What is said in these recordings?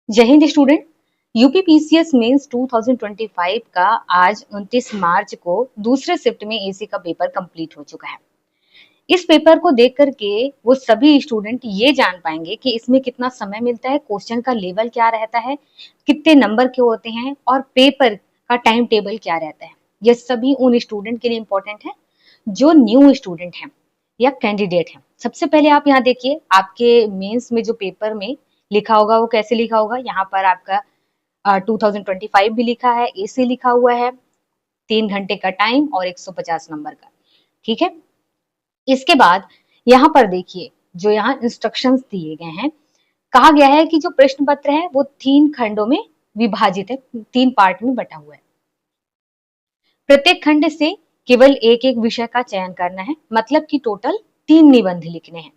जय Hind student. UP PCS mains 2025 का आज 29 मार्च को दूसरे शिफ्ट में एसी का पेपर कंप्लीट हो चुका है। इस पेपर को देख करके वो सभी स्टूडेंट ये जान पाएंगे कि इसमें कितना समय मिलता है, क्वेश्चन का लेवल क्या रहता है, कितने नंबर के होते हैं और पेपर का टाइम टेबल क्या रहता है। ये सभी उन स्टूडेंट के लिए इम्पोर्टेंट है जो न्यू स्टूडेंट हैं या कैंडिडेट हैं। सबसे पहले आप यहाँ देखिए, आपके मेंस में जो पेपर में लिखा होगा वो कैसे लिखा होगा। यहाँ पर आपका 2025 भी लिखा है, एसी लिखा हुआ है, 3 घंटे का टाइम और 150 नंबर का। ठीक है, इसके बाद यहाँ पर देखिए, जो यहाँ इंस्ट्रक्शंस दिए गए हैं, कहा गया है कि जो प्रश्न पत्र है वो 3 खंडों में विभाजित है, 3 पार्ट में बटा हुआ है। प्रत्येक खंड से केवल एक एक विषय का चयन करना है, मतलब कि टोटल 3 निबंध लिखने हैं।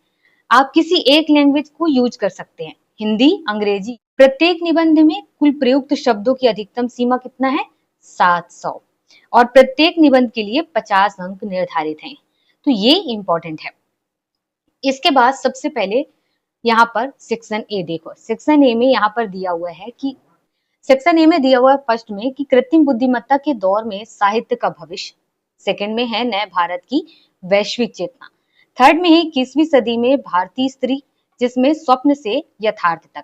आप किसी एक लैंग्वेज को यूज कर सकते हैं, हिंदी, अंग्रेजी। प्रत्येक निबंध में कुल प्रयुक्त शब्दों की अधिकतम सीमा कितना है? 700। और प्रत्येक निबंध के लिए 50 अंक निर्धारित हैं। तो ये इंपॉर्टेंट है। इसके बाद सबसे पहले यहाँ पर सेक्शन ए देखो। सेक्शन ए में यहाँ पर दिया हुआ है कि सेक्शन ए में दिया हुआ है फर्स्ट में कि कृत्रिम बुद्धिमत्ता के दौर में साहित्य का भविष्य। सेकंड में है नए भारत की वैश्विक चेतना। थर्ड में है 21वीं सदी में भारतीय स्त्री, जिसमें स्वप्न से यथार्थ तक।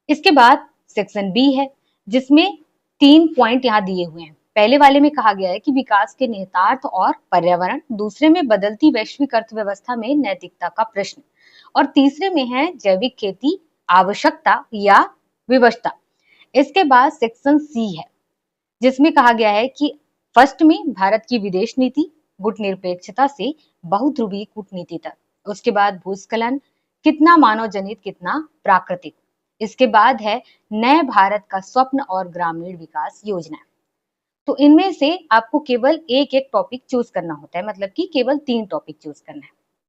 इसके बाद सेक्शन बी है, जिसमें 3 पॉइंट यहाँ दिए हुए हैं। पहले वाले में कहा गया है कि विकास के निहितार्थ और पर्यावरण, दूसरे में बदलती वैश्विक अर्थव्यवस्था में नैतिकता का प्रश्न, और तीसरे में है जैविक खेती, आवश्यकता या विवशता। इसके बाद सेक्शन सी है, जिसमें कहा गया है कि फर्स्ट में भारत की विदेश नीति, गुटनिरपेक्षता से बहुध्रुवीय कूटनीति तक। उसके बाद भूस्खलन, कितना मानव जनित कितना प्राकृतिक। इसके बाद है नए भारत का स्वप्न और ग्रामीण विकास योजना। तो इनमें से आपको केवल एक एक टॉपिक चूज करना होता है, मतलब कि केवल 3 टॉपिक चूज करना है।